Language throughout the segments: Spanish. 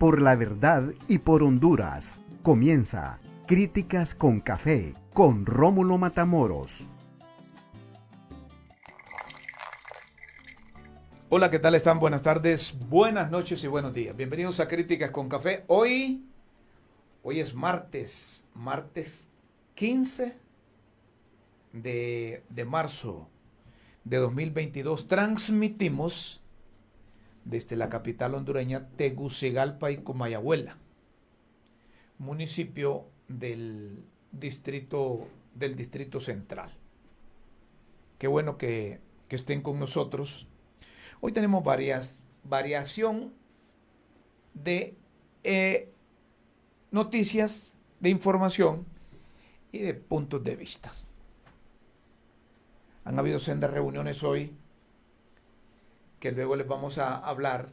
por la verdad y por Honduras. Comienza Críticas con Café con Rómulo Matamoros. Hola, ¿qué tal están? Buenas tardes, buenas noches y buenos días. Bienvenidos a Críticas con Café. Hoy es martes 15 de marzo de 2022. Transmitimos desde la capital hondureña Tegucigalpa y Comayagüela, municipio del distrito central. Qué bueno que estén con nosotros. Hoy tenemos variación de noticias, de información y de puntos de vista. Han habido sendas reuniones hoy que luego les vamos a hablar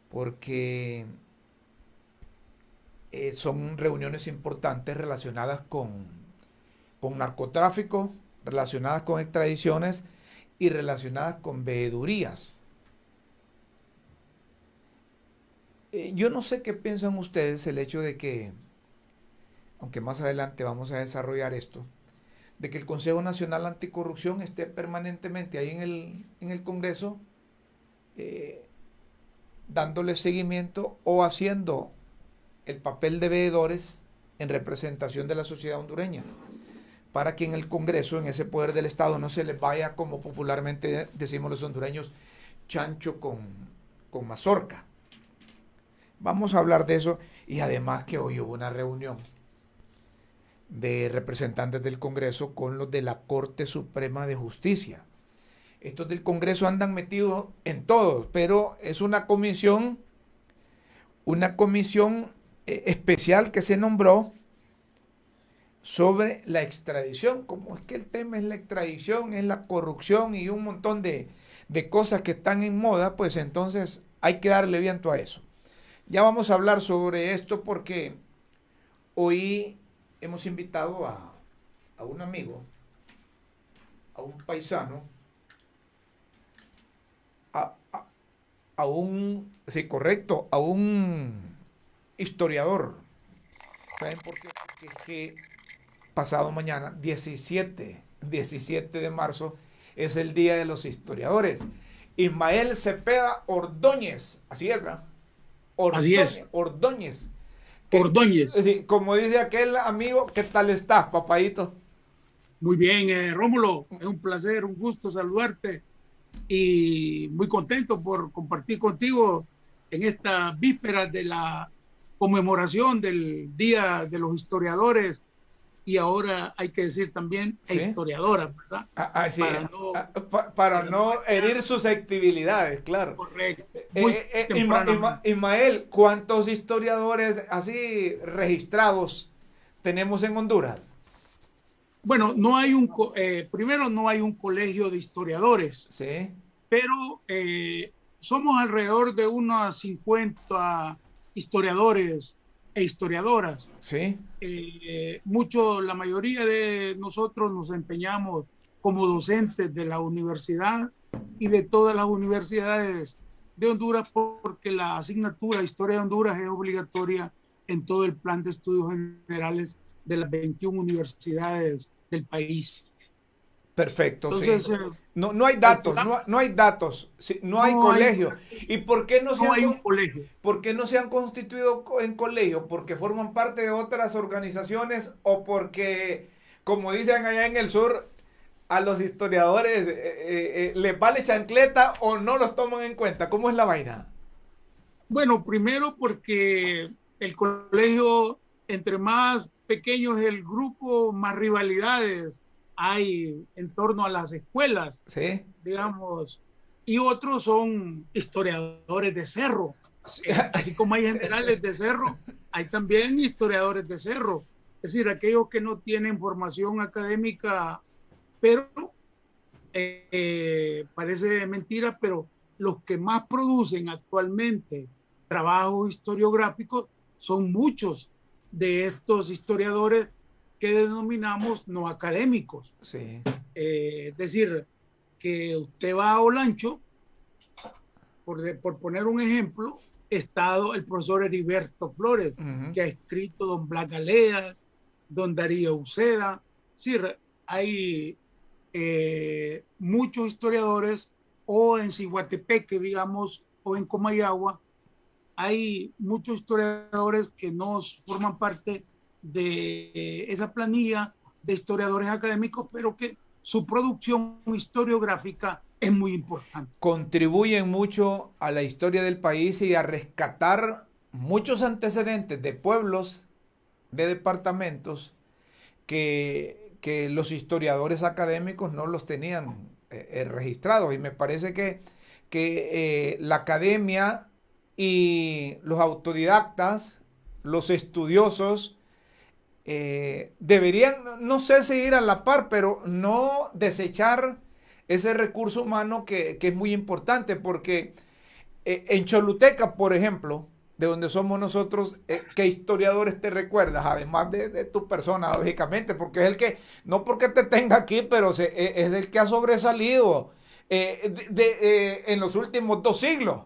porque son reuniones importantes relacionadas con narcotráfico, relacionadas con extradiciones y relacionadas con veedurías. Yo no sé qué piensan ustedes el hecho de que, aunque más adelante vamos a desarrollar esto, de que el Consejo Nacional Anticorrupción esté permanentemente ahí en el Congreso dándole seguimiento o haciendo el papel de veedores en representación de la sociedad hondureña, para que en el Congreso, en ese poder del Estado, no se les vaya, como popularmente decimos los hondureños, chancho con mazorca. Vamos a hablar de eso, y además que hoy hubo una reunión de representantes del Congreso con los de la Corte Suprema de Justicia. Estos del Congreso andan metidos en todo, pero es una comisión especial que se nombró sobre la extradición. Como es que el tema es la extradición, es la corrupción y un montón de cosas que están en moda, pues entonces hay que darle viento a eso. Ya vamos a hablar sobre esto porque hoy hemos invitado a un amigo, a un paisano, a un historiador. ¿Saben por qué? Porque es que pasado mañana, 17 de marzo, es el Día de los Historiadores. Ismael Cepeda Ordóñez, así es, ¿verdad? Así es. Ordóñez. Ordóñez. Como dice aquel amigo, ¿qué tal estás, papadito? Muy bien, Rómulo, es un placer, un gusto saludarte y muy contento por compartir contigo en esta víspera de la conmemoración del Día de los Historiadores, y ahora hay que decir también ¿Sí? Historiadoras, ¿verdad? Sí. Para no herir susceptibilidades, claro. Correcto. Muy temprano. Ismael, ¿cuántos historiadores así registrados tenemos en Honduras? Bueno, primero no hay un colegio de historiadores, Sí. pero somos alrededor de unos 50 historiadores e historiadoras. Sí. La mayoría de nosotros nos empeñamos como docentes de la universidad y de todas las universidades de Honduras, porque la asignatura Historia de Honduras es obligatoria en todo el plan de estudios generales de las 21 universidades del país. Perfecto. Entonces, sí. No hay datos, no hay datos, sí, no hay colegio. ¿Y por qué no hay un colegio? ¿Por qué no se han constituido en colegio? ¿Porque forman parte de otras organizaciones o porque, como dicen allá en el sur, a los historiadores les vale chancleta o no los toman en cuenta? ¿Cómo es la vaina? Bueno, primero porque el colegio, entre más pequeño es el grupo, más rivalidades hay en torno a las escuelas, ¿Sí? digamos, y otros son historiadores de cerro. Sí. Así como hay generales de cerro, hay también historiadores de cerro. Es decir, aquellos que no tienen formación académica, pero parece mentira, pero los que más producen actualmente trabajos historiográficos son muchos de estos historiadores que denominamos no académicos. Sí. Es decir, que usted va a Olancho, por poner un ejemplo, estado el profesor Heriberto Flores, que ha escrito don Blas Galeas, don Darío Uceda. Sí, hay muchos historiadores, o en Ciguatepeque, digamos, o en Comayagua, hay muchos historiadores que no forman parte de esa planilla de historiadores académicos, pero que su producción historiográfica es muy importante. Contribuyen mucho a la historia del país y a rescatar muchos antecedentes de pueblos, de departamentos, que los historiadores académicos no los tenían registrados. Y me parece que la academia y los autodidactas, los estudiosos, deberían, no sé si ir a la par, pero no desechar ese recurso humano que es muy importante, porque en Choluteca, por ejemplo, de donde somos nosotros, ¿qué historiadores te recuerdas? Además de tu persona, lógicamente, porque es el que, no porque te tenga aquí, pero es el que ha sobresalido en los últimos 2 siglos.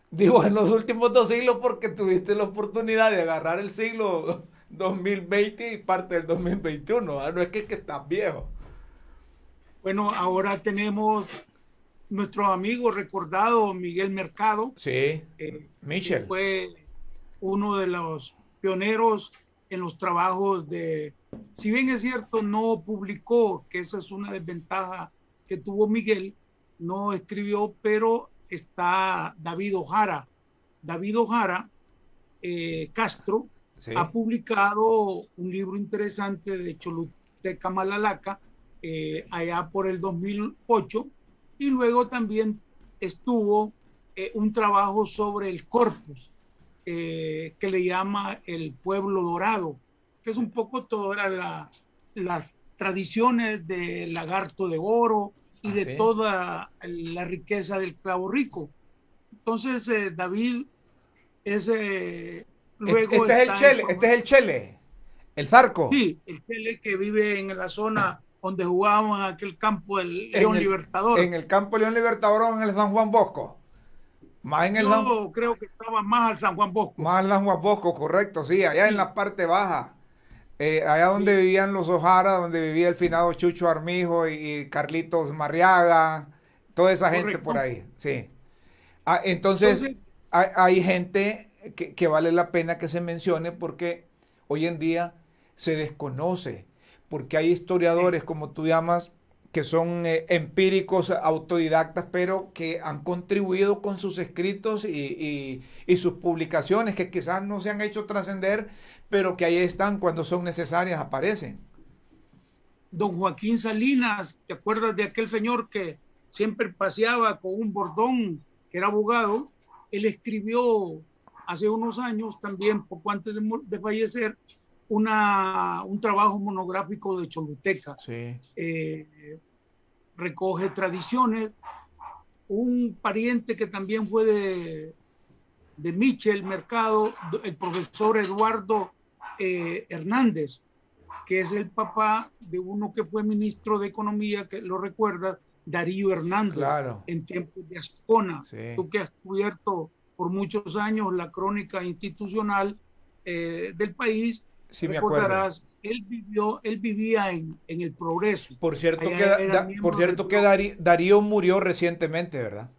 Digo, en los últimos 2 siglos porque tuviste la oportunidad de agarrar el siglo 2020 y parte del 2021. ¿Ah? No es que estás viejo. Bueno, ahora tenemos nuestro amigo recordado Miguel Mercado, Sí, que Michel. fue uno de los pioneros en los trabajos de, si bien es cierto, no publicó, que esa es una desventaja que tuvo Miguel, no escribió, pero está David Ojara. David Ojara Castro Sí. ha publicado un libro interesante de Choluteca Malalaca allá por el 2008, y luego también estuvo un trabajo sobre el Corpus, que le llama el pueblo dorado, que es un poco todas las tradiciones del lagarto de oro y de Sí. toda la riqueza del clavo rico. Entonces, David es, luego Este es el está el Chele, este es el Chele, el Zarco. sí, el Chele, que vive en la zona donde jugábamos en aquel campo el En León el, Libertador. en el campo León Libertador, en el San Juan Bosco. Más en el San, Yo creo que estaba más al San Juan Bosco. más en el San Juan Bosco, correcto, sí, allá en Sí, la parte baja. Allá donde sí, vivían los Ojara, donde vivía el finado Chucho Armijo y Carlitos Marriaga, toda esa gente por correcto. ahí, sí. Entonces, Entonces, hay gente que vale la pena que se mencione porque hoy en día se desconoce, porque hay historiadores, como tú llamas, que son empíricos, autodidactas, pero que han contribuido con sus escritos y sus publicaciones, que quizás no se han hecho trascender, pero que ahí están cuando son necesarias, aparecen. don Joaquín Salinas, ¿te acuerdas de aquel señor que siempre paseaba con un bordón, que era abogado? Él escribió hace unos años, también poco antes de fallecer, un trabajo monográfico de Choluteca. Sí. Recoge tradiciones. Un pariente que también fue de Michel Mercado, el profesor Eduardo Hernández, que es el papá de uno que fue ministro de Economía, que lo recuerda, Darío Hernández, Claro, en tiempos de Ascona. sí, Tú que has cubierto por muchos años la crónica institucional del país, sí me acuerdo. recordarás, él vivía en el Progreso. Por cierto que, Allá era por miembro del cierto que bloque. Darío murió recientemente, ¿verdad?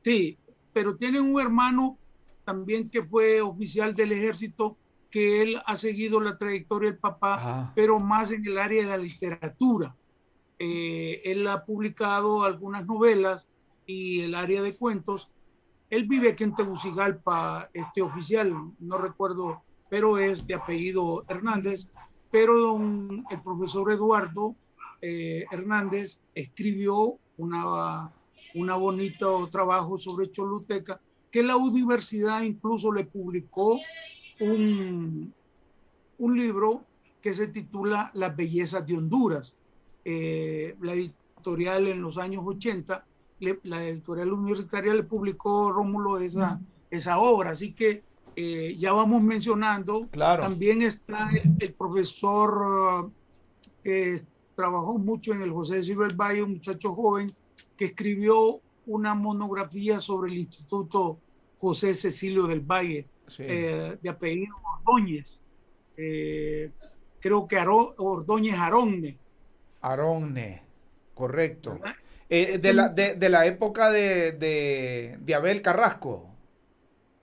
Sí, pero tiene un hermano también que fue oficial del ejército, que él ha seguido la trayectoria del papá, Ah, pero más en el área de la literatura. Él ha publicado algunas novelas y el área de cuentos. Él vive aquí en Tegucigalpa, este oficial, no recuerdo, pero es de apellido Hernández. Pero el profesor Eduardo Hernández escribió una bonito trabajo sobre Choluteca, que la universidad incluso le publicó un, un libro que se titula Las bellezas de Honduras. La editorial en los años 80, la editorial universitaria le publicó Rómulo esa obra, así que ya vamos mencionando. claro. También está el profesor que trabajó mucho en el José Silver Valle, un muchacho joven que escribió una monografía sobre el Instituto José Cecilio del Valle, Sí. de apellido Ordóñez, creo que Ordóñez Aronne, Aronne, correcto. ¿verdad? De la época de Abel Carrasco,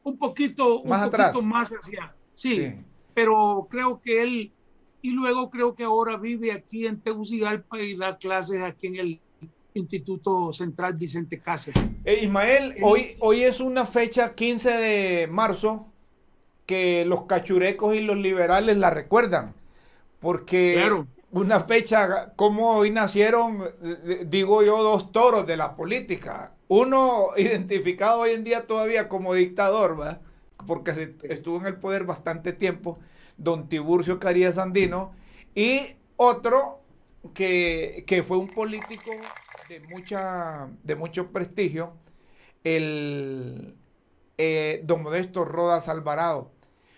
Un más poquito atrás. más hacia, sí, Sí. pero creo que él, y luego creo que ahora vive aquí en Tegucigalpa y da clases aquí en el Instituto Central Vicente Cáceres. Ismael, Él, hoy es una fecha 15 de marzo que los cachurecos y los liberales la recuerdan, porque claro, una fecha como hoy nacieron, digo yo, dos toros de la política. Uno identificado hoy en día todavía como dictador, ¿verdad? Porque estuvo en el poder bastante tiempo, don Tiburcio Carías Andino, y otro que fue un político de mucho prestigio, el don Modesto Rodas Alvarado.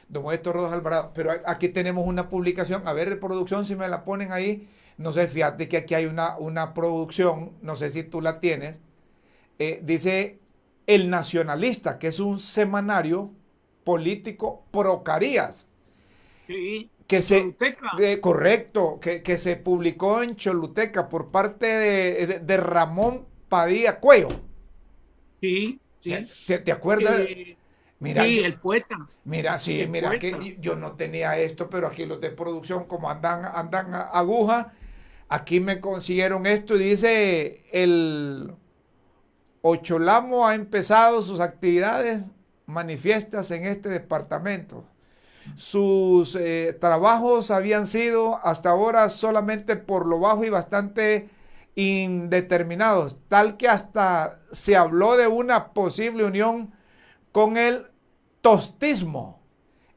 Don Modesto Rodas Alvarado. Pero aquí tenemos una publicación. A ver, producción, si me la ponen ahí. No sé, fíjate que aquí hay una producción. No sé si tú la tienes. Dice El Nacionalista, que es un semanario político pro Carías. sí, Que se, Choluteca, correcto, que se publicó en Choluteca por parte de Ramón Padilla Cuello. sí, ¿Te, sí, te acuerdas? eh, Mira, sí, el poeta, mira, sí, el mira poeta, que yo no tenía esto, pero aquí los de producción, como andan aguja, aquí me consiguieron esto y dice el Ocholamo ha empezado sus actividades manifiestas en este departamento. Sus trabajos habían sido hasta ahora solamente por lo bajo y bastante indeterminados, tal que hasta se habló de una posible unión con el tostismo.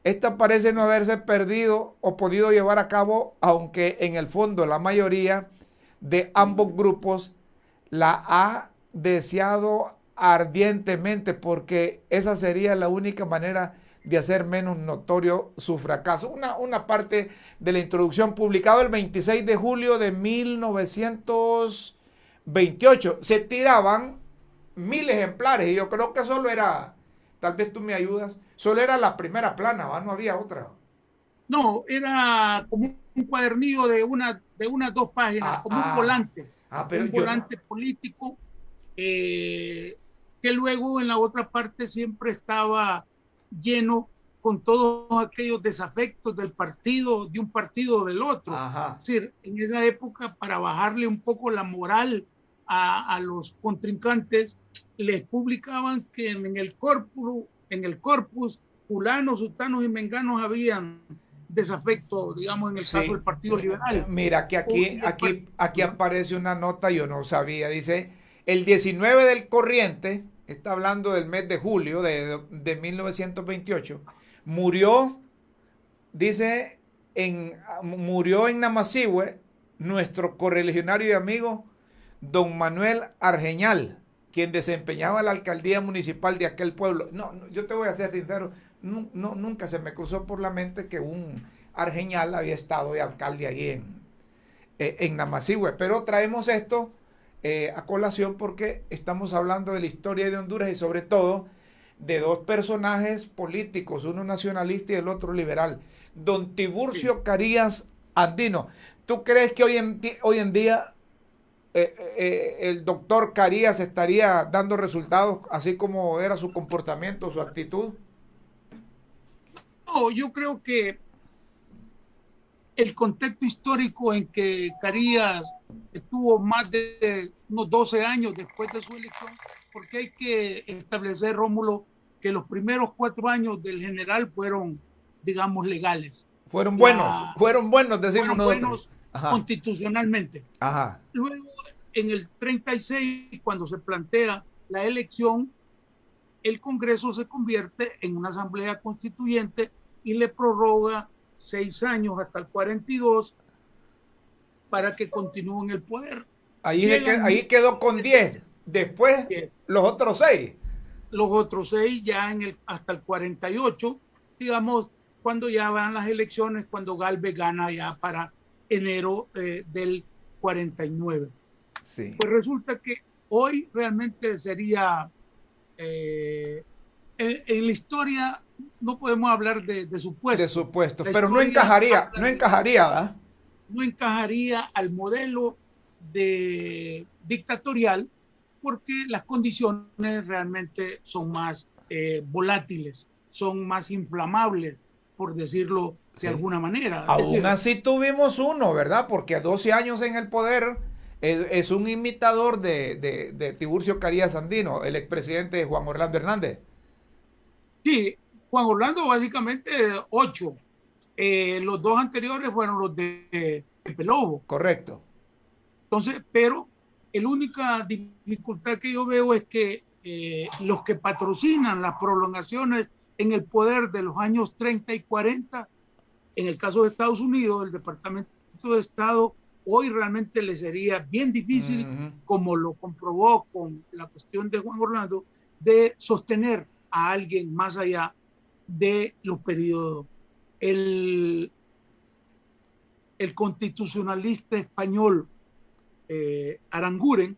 Esta parece no haberse perdido o podido llevar a cabo, aunque en el fondo la mayoría de ambos grupos la ha deseado ardientemente, porque esa sería la única manera de hacer menos notorio su fracaso. Una parte de la introducción publicado el 26 de julio de 1928. Se tiraban 1000 ejemplares y yo creo que solo era, tal vez tú me ayudas, solo era la primera plana, ¿va? No había otra. no, era como un cuadernillo de unas 2 páginas, Ah, como ah, pero un yo no. volante político, eh, que luego en la otra parte siempre estaba lleno con todos aquellos desafectos del partido, de un partido o del otro. Ajá. Es decir, en esa época, para bajarle un poco la moral a los contrincantes, les publicaban que en el corpus, fulanos, sutanos y menganos habían desafecto, digamos, en el caso del Sí. Partido Liberal. Mira que O, aquí aparece una nota, yo no sabía, dice, el 19 del corriente, está hablando del mes de julio de 1928, murió, dice, murió en Namasihue nuestro correligionario y amigo don Manuel Argeñal, quien desempeñaba la alcaldía municipal de aquel pueblo. No, yo te voy a ser sincero, nunca se me cruzó por la mente que un Argeñal había estado de alcalde allí en Namasihue. Pero traemos esto a colación porque estamos hablando de la historia de Honduras y sobre todo de dos personajes políticos, uno nacionalista y el otro liberal. Don Tiburcio Carías Andino. ¿Tú crees que hoy en día el doctor Carías estaría dando resultados así como era su comportamiento, su actitud? no, yo creo que el contexto histórico en que Carías estuvo más de unos 12 años después de su elección, porque hay que establecer, Rómulo, que los primeros 4 años del general fueron, digamos, legales. La, Fueron buenos, decimos fueron nosotros. buenos Ajá, constitucionalmente. ajá. Luego, en el 36, cuando se plantea la elección, el Congreso se convierte en una asamblea constituyente y le prorroga 6 años hasta el 42 para que continúe en el poder. Ahí quedó con 10. Después los otros 6. Los otros 6 ya hasta el 48, digamos, cuando ya van las elecciones, cuando Galvez gana ya para enero del 49. Sí. Pues resulta que hoy realmente sería en la historia no podemos hablar de supuestos. De supuestos, La pero no historia encajaría, ¿verdad? no encajaría al modelo de dictatorial porque las condiciones realmente son más volátiles, son más inflamables, por decirlo de Sí. alguna manera. Es Aún decir, así tuvimos uno, ¿verdad? Porque a 12 años en el poder es un imitador de Tiburcio Carías Andino, el expresidente Juan Orlando Hernández. sí, Juan Orlando básicamente 8. Los dos anteriores fueron los de Pepe Lobo. Correcto. Entonces, pero la única dificultad que yo veo es que los que patrocinan las prolongaciones en el poder de los años 30 y 40, en el caso de Estados Unidos, el Departamento de Estado, hoy realmente le sería bien difícil, como lo comprobó con la cuestión de Juan Orlando, de sostener a alguien más allá de los periodos. El, el constitucionalista español Aranguren,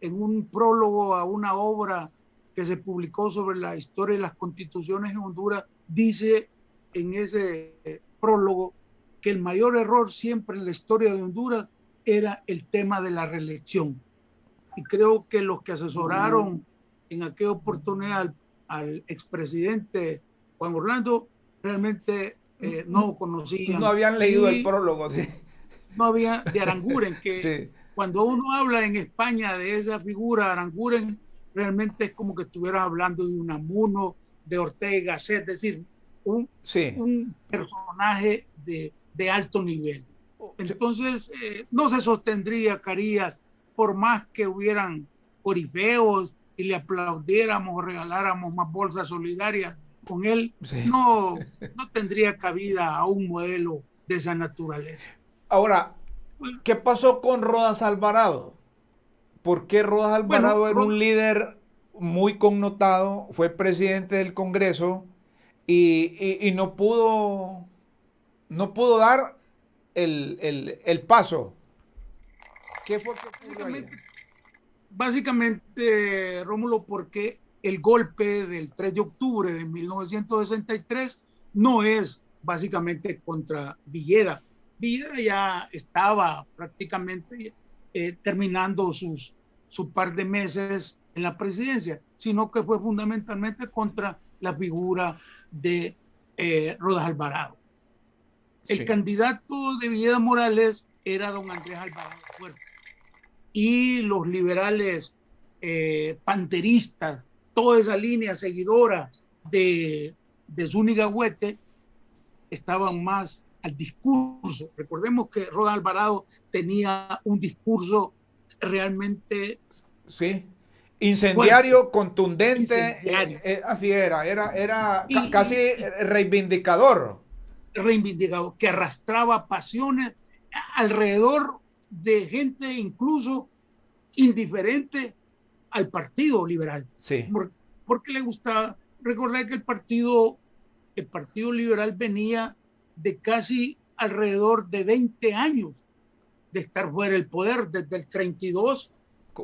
en un prólogo a una obra que se publicó sobre la historia de las constituciones en Honduras, dice en ese prólogo que el mayor error siempre en la historia de Honduras era el tema de la reelección. Y creo que los que asesoraron en aquella oportunidad al expresidente Juan Orlando realmente no conocían. No habían leído el prólogo. Sí. No había de Aranguren, que sí. Cuando uno habla en España de esa figura, Aranguren, realmente es como que estuvieras hablando de Unamuno, de Ortega y Gasset, es decir, un personaje de alto nivel. Entonces, no se sostendría Carías, por más que hubieran corifeos y le aplaudiéramos o regaláramos más bolsas solidarias con él, no tendría cabida a un modelo de esa naturaleza. Ahora, ¿qué pasó con Rodas Alvarado? ¿Por qué Rodas Alvarado era un líder muy connotado, fue presidente del Congreso y no pudo dar el paso? ¿Qué fue que ocurrió ahí? Básicamente, Rómulo, porque el golpe del 3 de octubre de 1963 no es básicamente contra Villeda. Villeda ya estaba prácticamente terminando su par de meses en la presidencia, sino que fue fundamentalmente contra la figura de Rodas Alvarado. El candidato de Villeda Morales era don Andrés Alvarado Fuerte. Y los liberales panteristas, toda esa línea seguidora de Zúñiga Huete, estaban más al discurso. Recordemos que Rodas Alvarado tenía un discurso realmente incendiario, fuerte, contundente, incendiario. Así era casi reivindicador, que arrastraba pasiones alrededor de gente incluso indiferente al Partido Liberal. Porque le gustaba recordar que el Partido Liberal venía de casi alrededor de 20 años de estar fuera del poder, desde el 32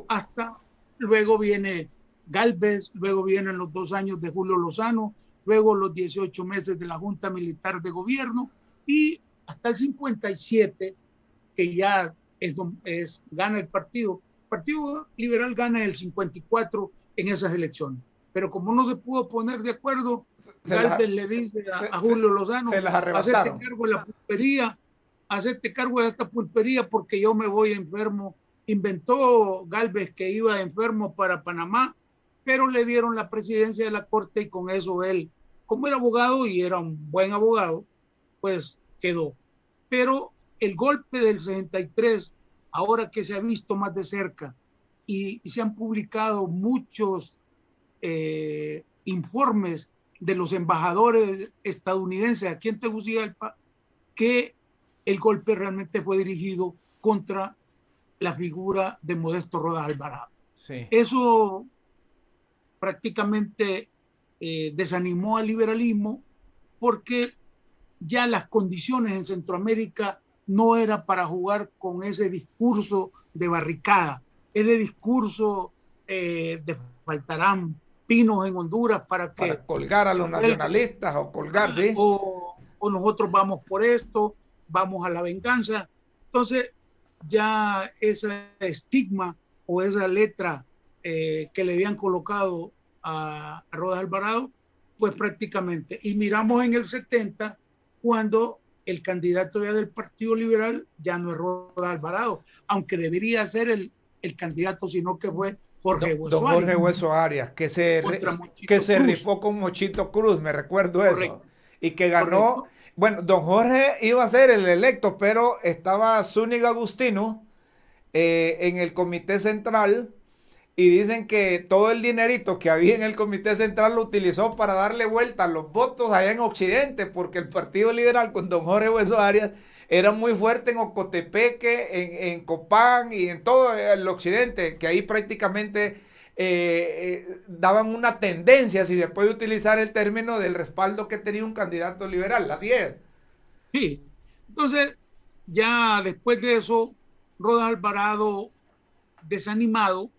hasta luego viene Gálvez, luego vienen los 2 años de Julio Lozano, luego los 18 meses de la Junta Militar de Gobierno y hasta el 57, que ya gana el Partido Liberal, gana el 54 en esas elecciones. Pero como no se pudo poner de acuerdo, Gálvez le dice a Julio Lozano, hacete cargo de la pulpería, hacete cargo de esta pulpería porque yo me voy enfermo. Inventó Gálvez que iba enfermo para Panamá, pero le dieron la presidencia de la Corte y con eso él, como era abogado y era un buen abogado, pues quedó. Pero el golpe del 63, ahora que se ha visto más de cerca y se han publicado muchos informes de los embajadores estadounidenses aquí en Tegucigalpa, que el golpe realmente fue dirigido contra la figura de Modesto Rodas Alvarado. Eso prácticamente desanimó al liberalismo porque ya las condiciones en Centroamérica no era para jugar con ese discurso de barricada, ese discurso de faltarán, pinos en Honduras para que... Para colgar a los nacionalistas o colgar, ¿sí? O nosotros vamos por esto, vamos a la venganza. Entonces, ya ese estigma o esa letra que le habían colocado a Rodas Alvarado, pues prácticamente. Y miramos en el 70, cuando el candidato ya del Partido Liberal ya no es Rodas Alvarado, aunque debería ser el candidato, sino que fue Jorge Hueso don Arias. Jorge Hueso Arias, que se rifó con Mochito Cruz, me recuerdo. Correcto. Eso. Y que ganó. Correcto. Bueno, don Jorge iba a ser el electo, pero estaba Zúñiga Agustino en el comité central, y dicen que todo el dinerito que había en el comité central lo utilizó para darle vuelta a los votos allá en Occidente, porque el Partido Liberal con don Jorge Hueso Arias era muy fuerte en Ocotepeque, en Copán y en todo el Occidente, que ahí prácticamente daban una tendencia, si se puede utilizar el término, del respaldo que tenía un candidato liberal. Así es. Sí. Entonces, ya después de eso, Rodas Alvarado, desanimado,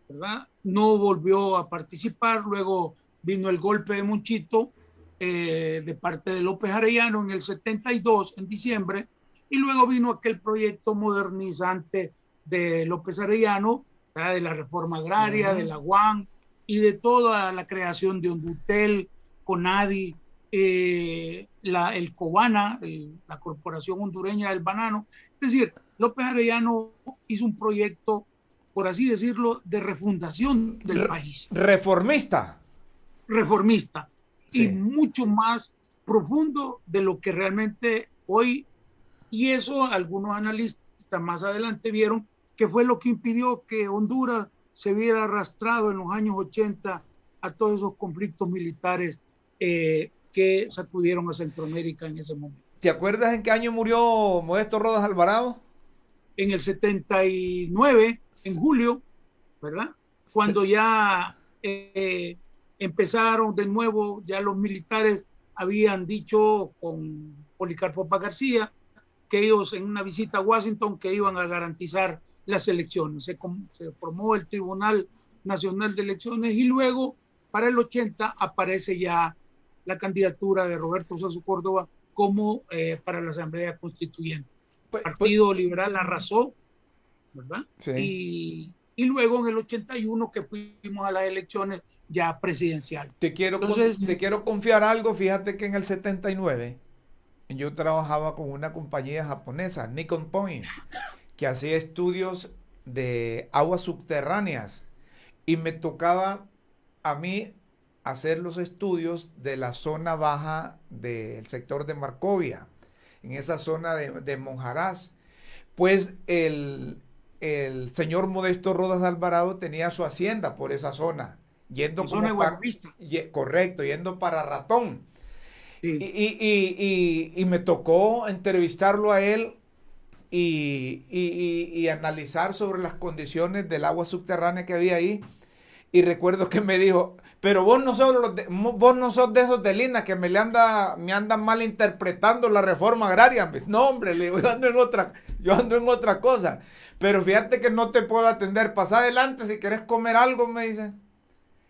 ¿verdad?, no volvió a participar. Luego vino el golpe de Monchito de parte de López Arellano en el 72, en diciembre, y luego vino aquel proyecto modernizante de López Arellano, ¿verdad?, de la reforma agraria, de la UAN y de toda la creación de Hondutel, CONADI, el COBANA, la Corporación Hondureña del Banano. Es decir, López Arellano hizo un proyecto, por así decirlo, de refundación del país. Reformista. Reformista. Sí. Y mucho más profundo de lo que realmente hoy, y eso algunos analistas más adelante vieron que fue lo que impidió que Honduras se viera arrastrado en los años 80 a todos esos conflictos militares que sacudieron a Centroamérica en ese momento. ¿Te acuerdas en qué año murió Modesto Rodas Alvarado? En el 79, en julio, ¿verdad? Cuando ya empezaron de nuevo, ya los militares habían dicho con Policarpo Paz García que ellos en una visita a Washington que iban a garantizar las elecciones. Se formó el Tribunal Nacional de Elecciones y luego para el 80 aparece ya la candidatura de Roberto Suazo Córdoba como para la Asamblea Constituyente. El Partido Liberal arrasó, ¿verdad? Sí. Y luego en el 81 que fuimos a las elecciones ya presidenciales. Te quiero confiar algo. Fíjate que en el 79 yo trabajaba con una compañía japonesa, Nikon Point, que hacía estudios de aguas subterráneas, y me tocaba a mí hacer los estudios de la zona baja del sector de Marcovia, en esa zona de Monjarás. Pues el señor Modesto Rodas Alvarado tenía su hacienda por esa zona, yendo yendo para Ratón. Sí. Y me tocó entrevistarlo a él y analizar sobre las condiciones del agua subterránea que había ahí. Y recuerdo que me dijo, pero vos no sos de esos de Lina que me andan malinterpretando la reforma agraria. No, hombre, le digo, yo ando en otra cosa. Pero fíjate que no te puedo atender. Pasa adelante si querés comer algo, me dice.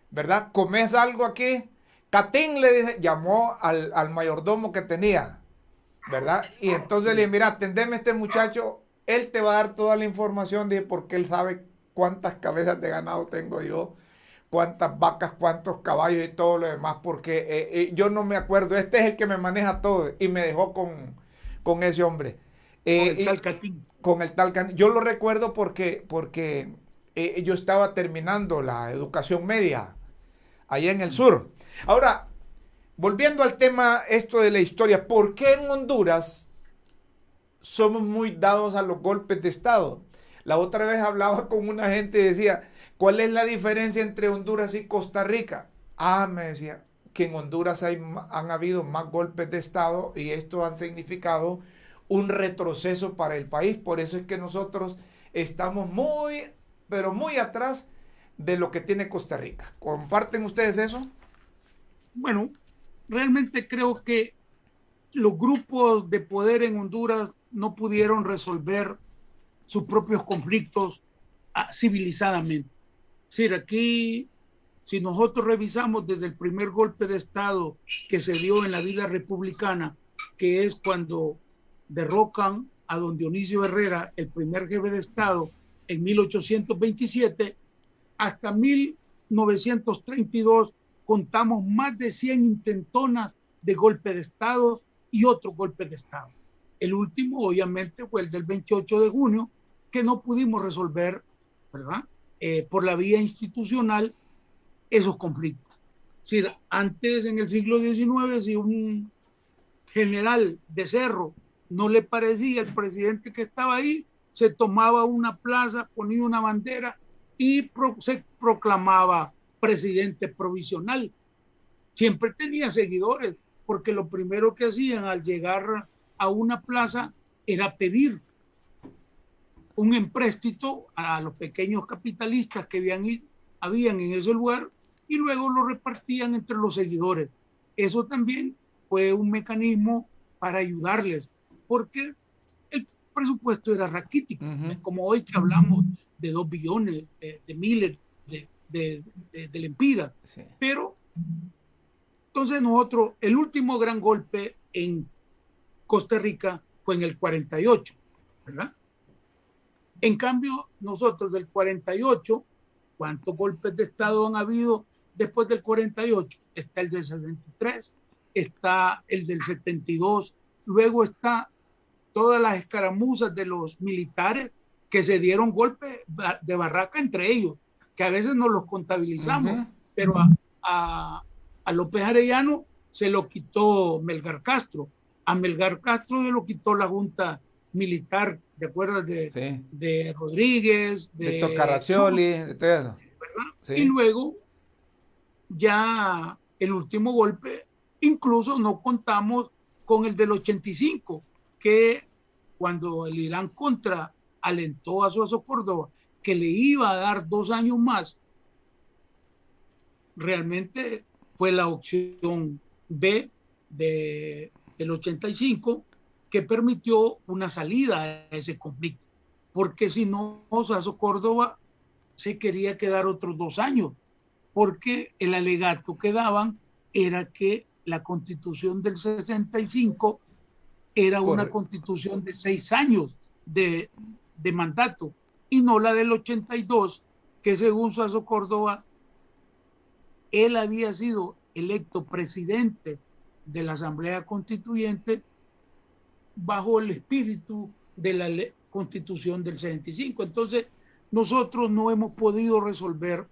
¿Verdad? ¿Comes algo aquí? Catín, le dice, llamó al mayordomo que tenía, ¿verdad? Y entonces le dije, mira, atendeme a este muchacho, él te va a dar toda la información, dije, porque él sabe cuántas cabezas de ganado tengo yo, cuántas vacas, cuántos caballos y todo lo demás, porque yo no me acuerdo, este es el que me maneja todo, y me dejó con ese hombre. Con el tal Catín. Yo lo recuerdo porque yo estaba terminando la educación media allá en el sur. Ahora, volviendo al tema esto de la historia, ¿por qué en Honduras somos muy dados a los golpes de Estado? La otra vez hablaba con una gente y decía, ¿cuál es la diferencia entre Honduras y Costa Rica? Me decía que en Honduras han habido más golpes de Estado y esto han significado un retroceso para el país. Por eso es que nosotros estamos muy, pero muy atrás de lo que tiene Costa Rica. ¿Comparten ustedes eso? Bueno, realmente creo que los grupos de poder en Honduras no pudieron resolver sus propios conflictos civilizadamente. Es decir, aquí Si nosotros revisamos desde el primer golpe de Estado que se dio en la vida republicana, que es cuando derrocan a don Dionisio Herrera, el primer jefe de Estado, en 1827, hasta 1932 contamos más de 100 intentonas de golpe de Estado y otros golpes de Estado. El último, obviamente, fue el del 28 de junio, que no pudimos resolver, ¿verdad? Por la vía institucional esos conflictos. Es decir, antes, en el siglo XIX, si un general de Cerro no le parecía el presidente que estaba ahí, se tomaba una plaza, ponía una bandera y se proclamaba presidente provisional. Siempre tenía seguidores, porque lo primero que hacían al llegar a una plaza era pedir un empréstito a los pequeños capitalistas que habían en ese lugar y luego lo repartían entre los seguidores. Eso también fue un mecanismo para ayudarles, porque el presupuesto era raquítico, como hoy que hablamos de 2 billones, de miles de lempiras. Sí. Pero entonces nosotros, el último gran golpe en Costa Rica fue en el 48, ¿verdad? En cambio, nosotros del 48, ¿cuántos golpes de Estado han habido después del 48? Está el del 63, está el del 72, luego está todas las escaramuzas de los militares que se dieron golpes de barraca entre ellos, que a veces no los contabilizamos, pero a López Arellano se lo quitó Melgar Castro, a Melgar Castro se lo quitó la Junta Militar, ¿te acuerdas de Rodríguez? De Víctor Caraccioli, de Pedro. Sí. Y luego, ya el último golpe, incluso no contamos con el del 85, que cuando el Irán Contra alentó a Suazo Córdoba que le iba a dar 2 años más, realmente fue la opción B del 85 que permitió una salida a ese conflicto, porque si no, Suazo Córdoba se quería quedar otros 2 años, porque el alegato que daban era que la constitución del 65 era una constitución de 6 años de mandato, y no la del 82, que según Suazo Córdoba, él había sido electo presidente de la Asamblea Constituyente bajo el espíritu de la Constitución del 65. Entonces, nosotros no hemos podido resolver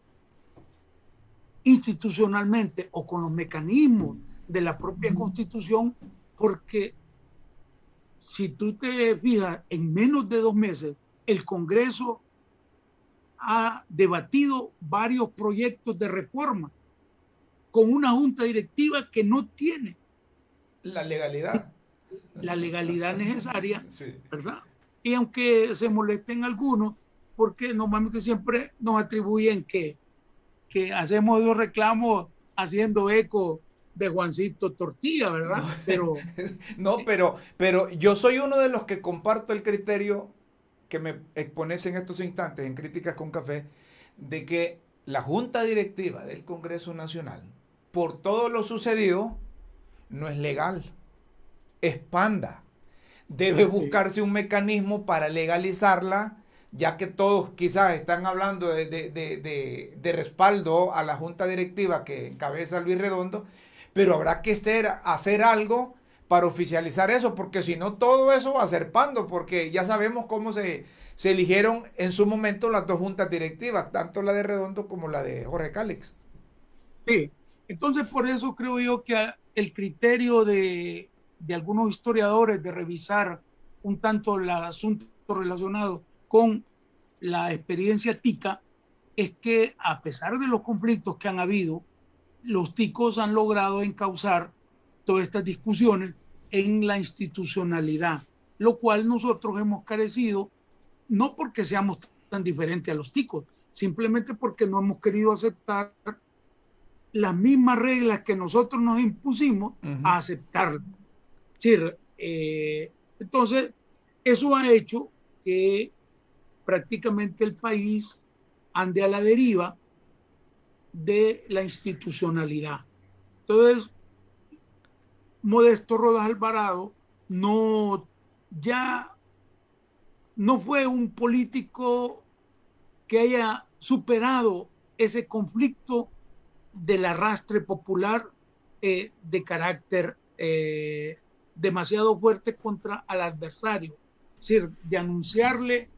institucionalmente o con los mecanismos de la propia Constitución, porque si tú te fijas, en menos de 2 meses, el Congreso ha debatido varios proyectos de reforma con una junta directiva que no tiene la legalidad necesaria, sí, ¿verdad? Y aunque se molesten algunos, porque normalmente siempre nos atribuyen que hacemos los reclamos haciendo eco de Juancito Tortilla, ¿verdad? Pero yo soy uno de los que comparto el criterio que me expones en estos instantes en Críticas con Café, de que la Junta Directiva del Congreso Nacional, por todo lo sucedido, no es legal, es panda. Debe buscarse un mecanismo para legalizarla, ya que todos quizás están hablando de respaldo a la Junta Directiva que encabeza Luis Redondo, pero habrá que hacer algo para oficializar eso, porque si no todo eso va a ser pando, porque ya sabemos cómo se eligieron en su momento las 2 juntas directivas, tanto la de Redondo como la de Jorge Cálix. Sí, entonces por eso creo yo que el criterio de algunos historiadores de revisar un tanto el asunto relacionado con la experiencia tica es que, a pesar de los conflictos que han habido, los ticos han logrado encauzar todas estas discusiones en la institucionalidad, lo cual nosotros hemos carecido, no porque seamos tan diferentes a los ticos, simplemente porque no hemos querido aceptar las mismas reglas que nosotros nos impusimos a aceptarlas. Sí, entonces, eso ha hecho que prácticamente el país ande a la deriva de la institucionalidad. Entonces, Modesto Rodas Alvarado ya no fue un político que haya superado ese conflicto del arrastre popular de carácter demasiado fuerte contra el adversario, es decir, de anunciarle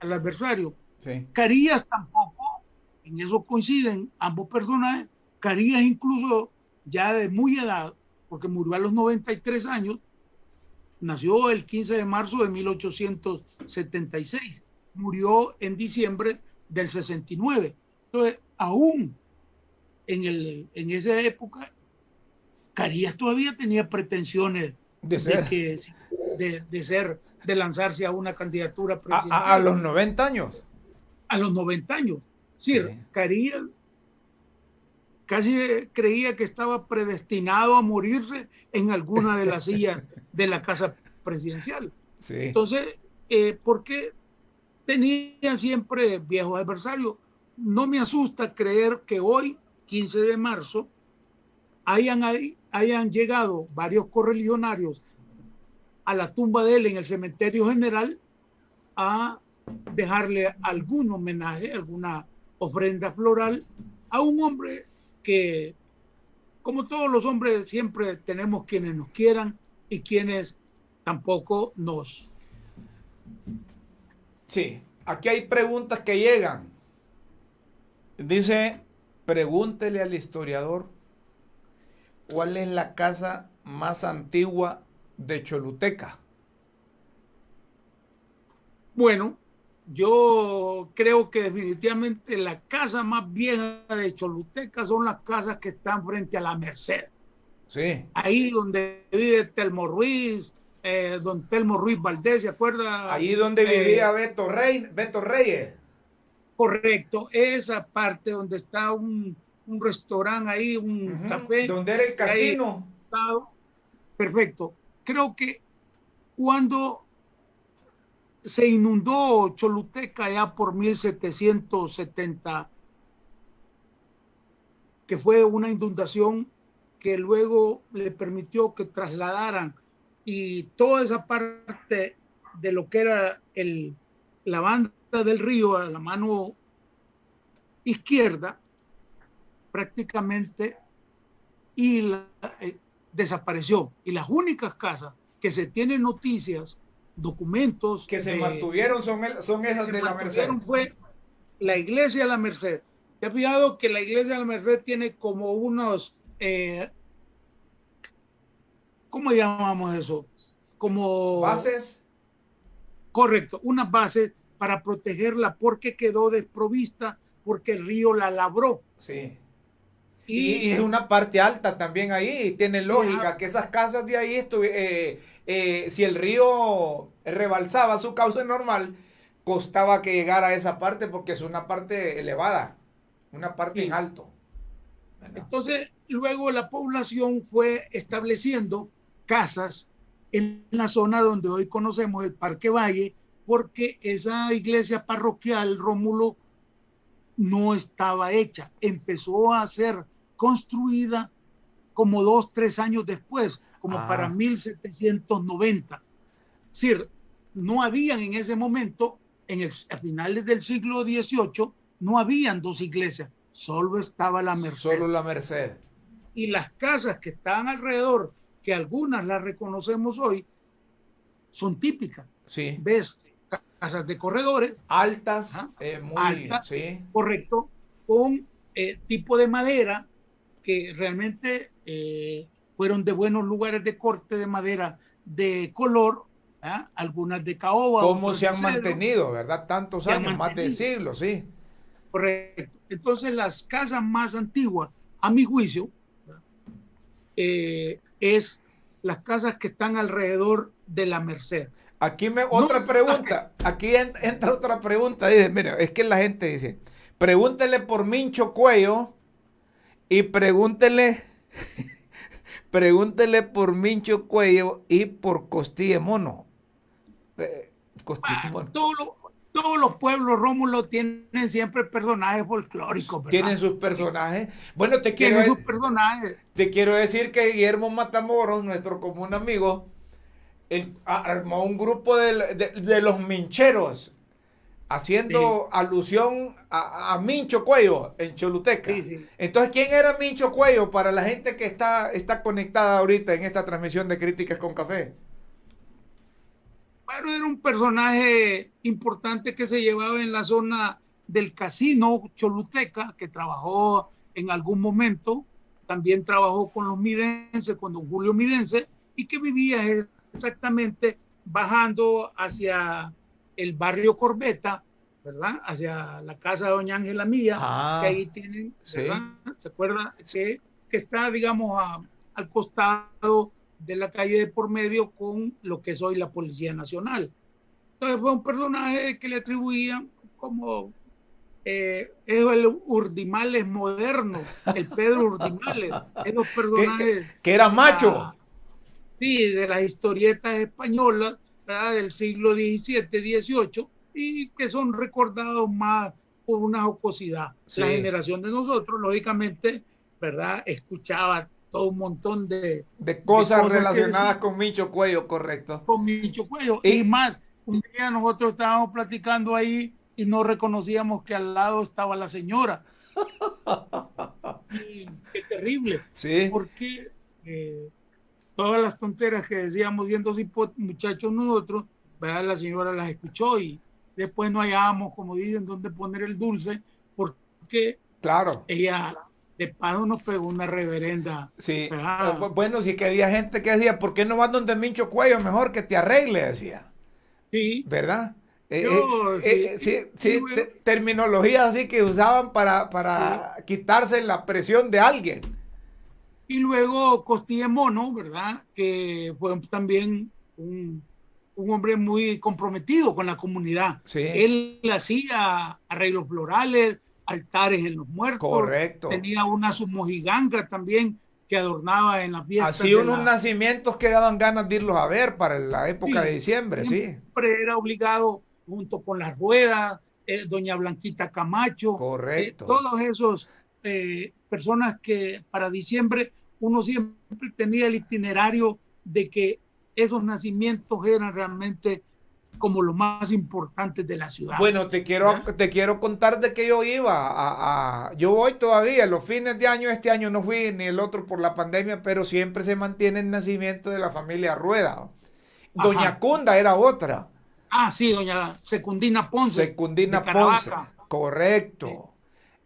al adversario. Sí. Carías tampoco, en eso coinciden ambos personajes. Carías incluso ya de muy edad, porque murió a los 93 años, nació el 15 de marzo de 1876, murió en diciembre del 69. Entonces, aún en esa época, Carías todavía tenía pretensiones de lanzarse a una candidatura presidencial. A los 90 años. A los 90 años. Sí, Carías casi creía que estaba predestinado a morirse en alguna de las sillas de la casa presidencial. Sí. Entonces, porque tenían siempre viejos adversarios. No me asusta creer que hoy, 15 de marzo, hayan llegado varios correligionarios a la tumba de él en el cementerio general a dejarle algún homenaje, alguna ofrenda floral a un hombre que, como todos los hombres, siempre tenemos quienes nos quieran y quienes tampoco nos. Sí, aquí hay preguntas que llegan. Dice, pregúntele al historiador cuál es la casa más antigua de Choluteca. Bueno, yo creo que definitivamente la casa más vieja de Choluteca son las casas que están frente a la Merced. Sí. Ahí donde vive Telmo Ruiz, don Telmo Ruiz Valdés, ¿se acuerda? Ahí donde vivía Beto Reyes. Correcto, esa parte donde está un restaurante ahí, un café. Donde era el casino. Perfecto. Creo que cuando se inundó Choluteca ya por 1770, que fue una inundación que luego le permitió que trasladaran y toda esa parte de lo que era la banda del río a la mano izquierda prácticamente desapareció. Y las únicas casas que se tienen noticias, documentos que se mantuvieron son esas de la Merced. Fue la iglesia de la Merced. ¿Te has fijado que la iglesia de la Merced tiene como unos ¿cómo llamamos eso? Como bases. Correcto, unas bases para protegerla porque quedó desprovista, porque el río la labró. Sí. Y es una parte alta también ahí, tiene lógica que esas casas de ahí, si el río rebalsaba su cauce normal, costaba que llegara a esa parte porque es una parte elevada, una parte en alto. ¿Verdad? Entonces, luego la población fue estableciendo casas en la zona donde hoy conocemos el Parque Valle, porque esa iglesia parroquial, Rómulo, no estaba hecha. Empezó a ser construida como 2-3 años después, como para 1790. Es decir, no habían en ese momento, a finales del siglo XVIII, no habían dos iglesias, solo estaba la Merced. Solo la Merced. Y las casas que estaban alrededor, que algunas las reconocemos hoy, son típicas. Sí. ¿Ves? Casas de corredores. Altas, muy altas, sí. Correcto, con tipo de madera que realmente fueron de buenos lugares de corte de madera de color, algunas de caoba. ¿Cómo se han mantenido, verdad? Tantos años, más de siglos, sí. Correcto. Entonces, las casas más antiguas, a mi juicio, es las casas que están alrededor de la Merced. Aquí otra pregunta, aquí entra otra pregunta, dice, mira, es que la gente dice, pregúntele por Mincho Cuello y pregúntele por Mincho Cuello y por Costilla Mono. Todo todos los pueblos, Rómulo, tienen siempre personajes folclóricos, ¿verdad? Tienen sus personajes. Bueno, Tienen sus personajes. te quiero decir que Guillermo Matamoros, nuestro común amigo, él armó un grupo de los mincheros, haciendo alusión a Mincho Cuello en Choluteca. Sí, sí. Entonces, ¿quién era Mincho Cuello para la gente que está conectada ahorita en esta transmisión de Críticas con Café? Bueno, era un personaje importante que se llevaba en la zona del casino Choluteca, que trabajó en algún momento, también trabajó con los midenses, con don Julio Midense, y que vivía exactamente bajando hacia el barrio Corbeta, ¿verdad? Hacia la casa de doña Ángela Mía, que ahí tienen, ¿verdad? Sí. ¿Se acuerda? Que está, digamos, al costado de la calle de por medio con lo que es hoy la Policía Nacional. Entonces fue un personaje que le atribuían como es el Urdimales moderno, el Pedro Urdimales, esos personajes que era macho. Sí, de las historietas españolas, ¿verdad? Del siglo XVII, XVIII, y que son recordados más por una jocosidad. Sí. La generación de nosotros, lógicamente, ¿verdad? Escuchaba todo un montón de cosas relacionadas con Mincho Cuello, correcto. Con Mincho Cuello. Y más, un día nosotros estábamos platicando ahí y no reconocíamos que al lado estaba la señora. Y qué terrible. Sí. Porque todas las tonteras que decíamos siendo muchachos nosotros, ¿verdad? La señora las escuchó y después no hallábamos, como dicen, dónde poner el dulce, porque claro, ella de paso nos pegó una reverenda. Sí. Bueno, sí que había gente que decía, ¿por qué no vas donde Mincho Cuello? Mejor que te arregle, decía. Sí. ¿Verdad? Sí, bueno. Terminologías así que usaban para quitarse la presión de alguien. Y luego Costilla Mono, ¿verdad? Que fue también un hombre muy comprometido con la comunidad. Sí. Él hacía arreglos florales, altares en los muertos. Correcto. Tenía una sumojiganga también que adornaba en las fiestas. Así unos nacimientos que daban ganas de irlos a ver para la época de diciembre, sí. Siempre era obligado, junto con las ruedas, doña Blanquita Camacho. Correcto. Todos esos personas que para diciembre uno siempre tenía el itinerario de que esos nacimientos eran realmente como los más importantes de la ciudad. Bueno, te quiero contar de que yo iba yo voy todavía, los fines de año, este año no fui ni el otro por la pandemia, pero siempre se mantiene el nacimiento de la familia Rueda. Doña Ajá. Cunda era otra. Ah, sí, doña Secundina Ponce. Secundina Ponce, correcto.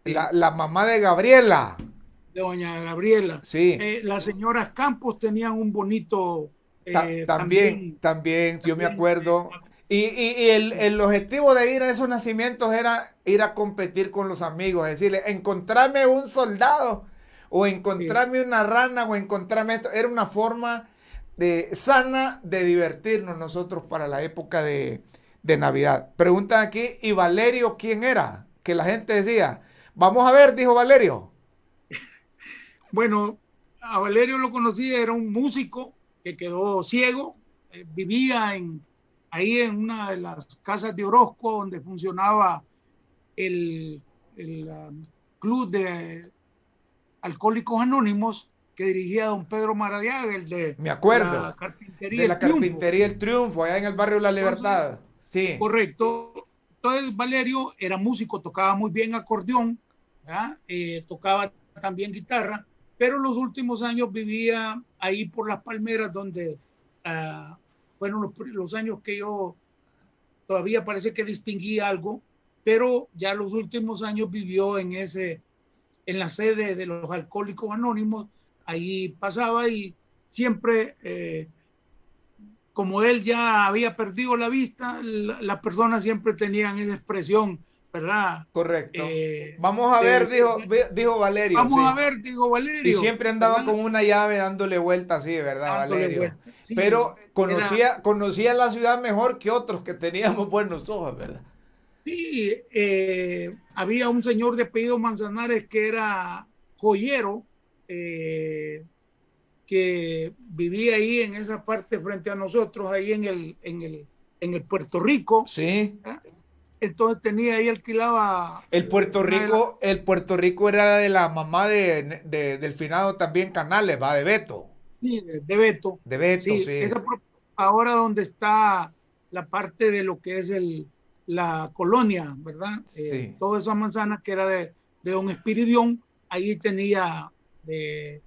Sí. La mamá de Gabriela. De doña Gabriela. Sí. Las señoras Campos tenían un bonito... también, yo me acuerdo. Y el objetivo de ir a esos nacimientos era ir a competir con los amigos, decirle, encontrame un soldado, o encontrame una rana, o encontrame esto. Era una forma sana de divertirnos nosotros para la época de Navidad. Preguntan aquí, ¿y Valerio quién era? Que la gente decía, vamos a ver, dijo Valerio. Bueno, a Valerio lo conocía, era un músico que quedó ciego, vivía ahí en una de las casas de Orozco donde funcionaba el club de Alcohólicos Anónimos que dirigía don Pedro Maradiaga, el de Me acuerdo, la Carpintería El Triunfo, allá en el barrio La Libertad. Entonces, sí. Correcto. Entonces Valerio era músico, tocaba muy bien acordeón, tocaba también guitarra, pero los últimos años vivía ahí por Las Palmeras, donde fueron los años que yo todavía parece que distinguí algo, pero ya los últimos años vivió en la sede de los Alcohólicos Anónimos. Ahí pasaba y siempre, como él ya había perdido la vista, las personas siempre tenían esa expresión, ¿verdad? Correcto. Vamos a ver, dijo Valerio. Vamos a ver, dijo Valerio. Y siempre andaba, ¿verdad?, con una llave dándole vuelta así, ¿verdad, Valerio? Sí, pero conocía la ciudad mejor que otros que teníamos buenos ojos, ¿verdad? Sí, había un señor de apellido Manzanares que era joyero, que vivía ahí en esa parte frente a nosotros, ahí en el Puerto Rico. Sí. entonces tenía ahí alquilaba El Puerto Rico, el Puerto Rico era de la mamá del finado también Canales, va, de Beto. sí, de Beto. De Beto, Sí, sí. ahora donde está la parte de lo que es la colonia, ¿verdad? Sí. Toda esa manzana que era de don Espiridión, ahí tenía de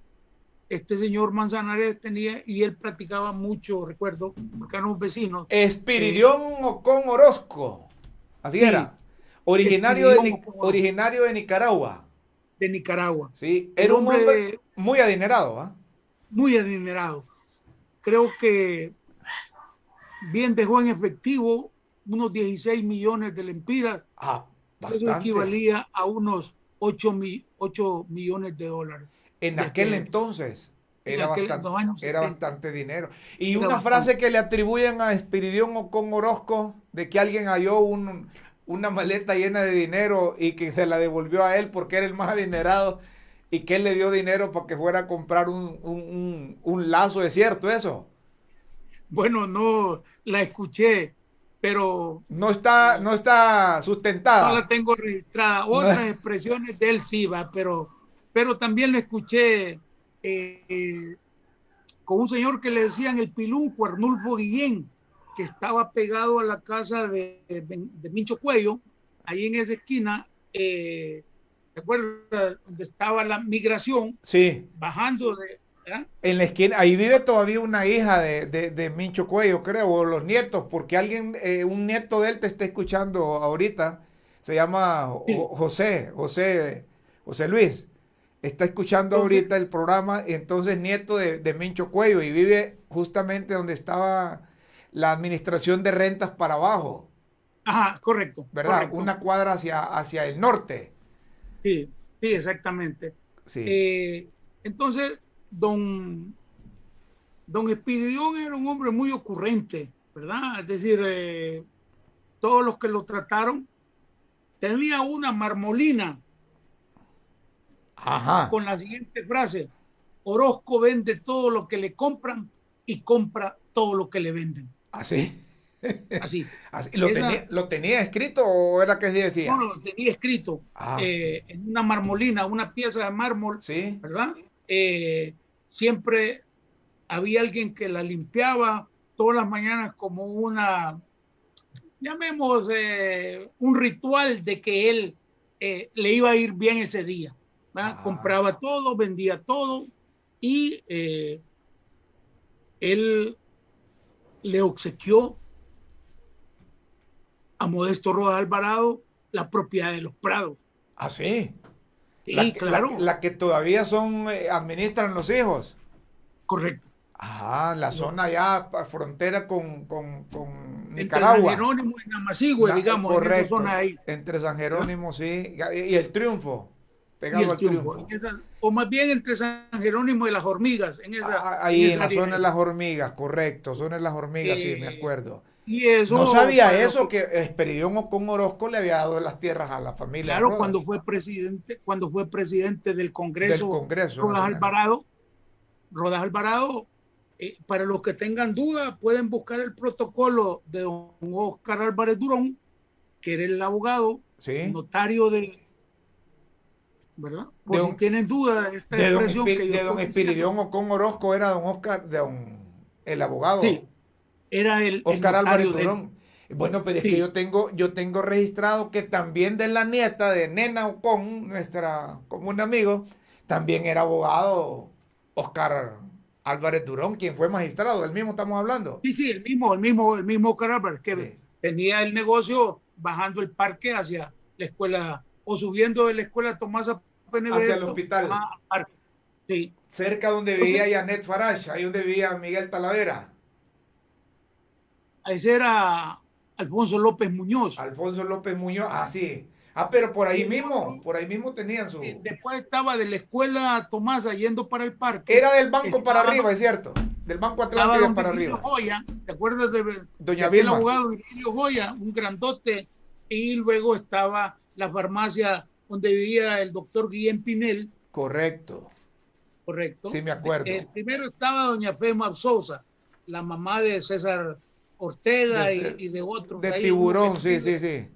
este señor Manzanares tenía y él practicaba mucho, recuerdo, porque eran vecinos. Espiridión Ocon Orozco. Así Sí, era. Originario Espiridión originario de Nicaragua. de Nicaragua. Sí. El Era un hombre hombre muy adinerado, ¿ah? muy adinerado. Creo que bien dejó en efectivo unos 16 millones de lempiras. Ah, Eso bastante. equivalía a unos 8 millones de dólares. En De aquel que entonces en los años era 70 bastante dinero. Y era una bastante. frase que le atribuyen a Espiridión Ocon Orozco, de que alguien halló una maleta llena de dinero y que se la devolvió a él porque era el más adinerado y que él le dio dinero para que fuera a comprar un lazo, ¿es cierto eso? Bueno, no la escuché, pero No está no la sustentada. tengo registrada. No, Otras expresiones de él sí va, pero también la escuché con un señor que le decían el Pilunco, Arnulfo Guillén, que estaba pegado a la casa de Mincho Cuello, ahí en esa esquina, ¿te acuerdas? Donde estaba la migración, sí, bajando ¿verdad? en la esquina, ahí vive todavía una hija de Mincho Cuello, creo, o los nietos, porque alguien, un nieto de él te está escuchando ahorita, se llama Sí. José Luis, está escuchando Entonces, ahorita el programa, y entonces nieto de Mincho Cuello, y vive justamente donde estaba la administración de rentas para abajo, ajá, correcto, ¿verdad? correcto. Una cuadra hacia el norte. Sí, sí, exactamente. Sí. Eh, entonces, don Espiridión era un hombre muy ocurrente, ¿verdad? Es decir, todos los que lo trataron, tenía una marmolina Ajá. con la siguiente frase: Orozco vende todo lo que le compran y compra todo lo que le venden. Así. Así. Así. Esa, Lo tenía escrito o era que sí no, decía? lo tenía escrito Ah, en una marmolina, una pieza de mármol, sí. ¿verdad? Siempre había alguien que la limpiaba todas las mañanas como llamemos, un ritual de que él le iba a ir bien ese día. ¿Va? Ah, Compraba todo, vendía todo y él le obsequió a Modesto Rodas Alvarado la propiedad de los Prados. ah, sí. Sí, claro, La que todavía son, administran los hijos. correcto. Ajá, la zona ya frontera con Entre San Nicaragua. Jerónimo y Namasigüe, digamos, en esa zona Correcto. ahí, Entre San ¿verdad? Jerónimo, sí. Y el Triunfo. Y Pegado el al Triunfo. Triunfo. O más bien entre San Jerónimo y las Hormigas, en Ahí en esa la área zona de ahí. las hormigas, correcto. Zona de las hormigas, sí, me Eh, acuerdo. y No eso, sabía para lo eso, que, que Esperidión Ocon Orozco le había dado las tierras a la familia claro, Rodas cuando fue presidente del del Congreso, Congreso Rodas Nacional. Alvarado, Rodas Alvarado, para los que tengan duda, pueden buscar el protocolo de don Oscar Álvarez Durón, que era el abogado, el ¿Sí? notario ¿verdad? De, Por si don- tienen duda de esta expresión que yo de don estoy diciendo, Espiridión Ocon Orozco era don Oscar, el abogado. sí, era el Oscar Álvarez notario de él. Durón. Bueno, pero es que Sí, yo tengo registrado que también de la nieta de Nena Ocon, nuestra común amigo, también era abogado Oscar Álvarez Durón, quien fue magistrado, del mismo estamos hablando. sí, sí, el mismo Oscar Álvarez, que Sí. tenía el negocio bajando el parque hacia la escuela o subiendo de la escuela Tomás Hacia el Peneveto hospital, al parque. Sí. cerca donde Entonces, vivía Janet Farage, ahí donde vivía Miguel Talavera. ese era Alfonso López Muñoz. Alfonso López Muñoz, ah, sí. Ah, pero Y el otro, por ahí mismo tenían después estaba de la escuela Tomasa yendo para el parque, Era del banco para estaba, arriba, es cierto. Del Banco estaba Atlántida don para Virgilio arriba. Joya, ¿te acuerdas de Doña aquel Vilma. abogado Virgilio Joya, un grandote? Y luego estaba la farmacia donde vivía el doctor Guillén Pinel, Correcto. Sí, correcto. me acuerdo. Primero estaba doña Fema Sousa, la mamá de César Ortega y de otros De ahí, uno que tiburón, no sí, vive, sí, sí.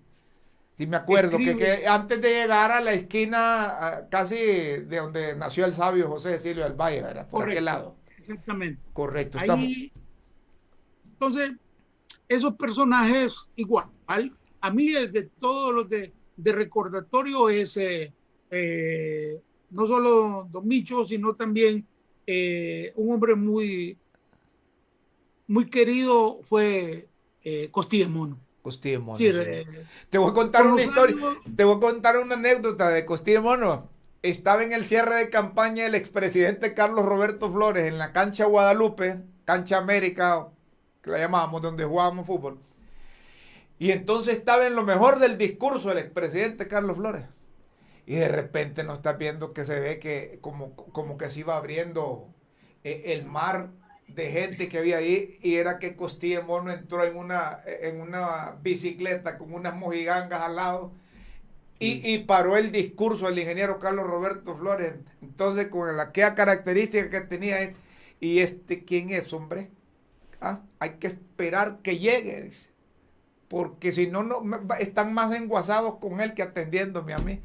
Sí, me acuerdo escribe, que antes de llegar a la esquina casi de donde nació el sabio José Cecilio del Valle, ¿verdad? Por aquel correcto, lado. exactamente. Correcto, estamos. Ahí, entonces, esos personajes igual. A mí de todos los de recordatorio es no solo Don Micho, sino también un hombre muy querido fue Costilla Mono. Costilla Es Mono, decir, sí. Te voy a contar con una los historia, años, te voy a contar una anécdota de Costilla Mono. Estaba en el cierre de campaña el expresidente Carlos Roberto Flores en la cancha Guadalupe, cancha América, que la llamábamos, donde jugábamos fútbol. Y entonces estaba en lo mejor del discurso el expresidente Carlos Flores. Y de repente nos está viendo que se ve que como que se iba abriendo el mar de gente que había ahí, y era que Costilla Mono entró en una bicicleta con unas mojigangas al lado y paró el discurso del ingeniero Carlos Roberto Flores. Entonces, con aquella característica que tenía él, y ¿quién es, hombre? Hay que esperar que llegue, dice, porque si no, están más enguasados con él que atendiéndome a mí.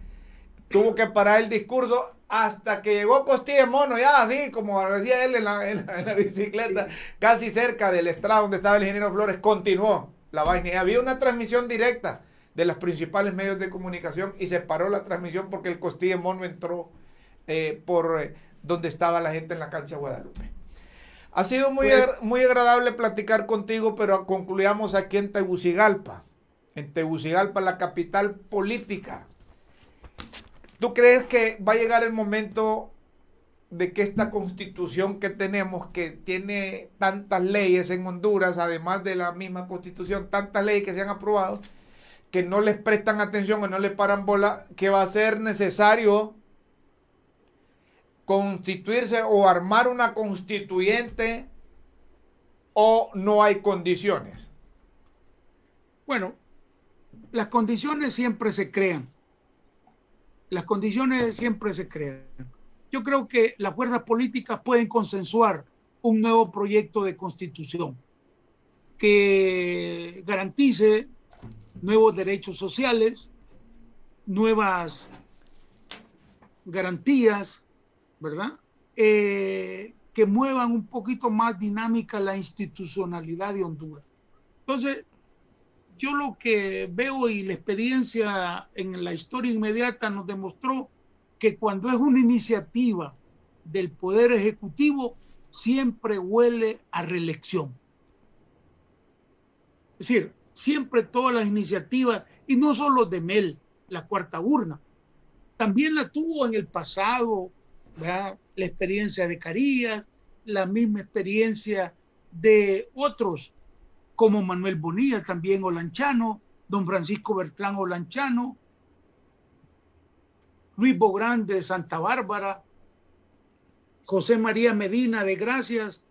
Tuvo que parar el discurso hasta que llegó Costilla Mono, ya así como decía él en la bicicleta, casi cerca del estrado donde estaba el ingeniero Flores. Continuó la vaina y había una transmisión directa de los principales medios de comunicación, y se paró la transmisión porque el Costilla Mono entró por donde estaba la gente en la cancha Guadalupe. Ha sido muy agradable platicar contigo, pero concluyamos aquí en Tegucigalpa, la capital política. ¿Tú crees que va a llegar el momento de que esta constitución que tenemos, que tiene tantas leyes en Honduras, además de la misma constitución, tantas leyes que se han aprobado, que no les prestan atención o no les paran bola, que va a ser necesario constituirse o armar una constituyente, o no hay condiciones? bueno, las condiciones siempre se crean. Las condiciones siempre se crean. Yo creo que las fuerzas políticas pueden consensuar un nuevo proyecto de constitución que garantice nuevos derechos sociales, nuevas garantías, ¿verdad? Que muevan un poquito más dinámica la institucionalidad de Honduras. Entonces, yo lo que veo, y la experiencia en la historia inmediata nos demostró, que cuando es una iniciativa del Poder Ejecutivo, siempre huele a reelección. Es decir, siempre todas las iniciativas, y no solo de Mel, la cuarta urna, también la tuvo en el pasado, ¿verdad? La experiencia de Carías, la misma experiencia de otros como Manuel Bonilla, también Olanchano, don Francisco Bertrán Olanchano, Luis Bográn de Santa Bárbara, José María Medina de Gracias,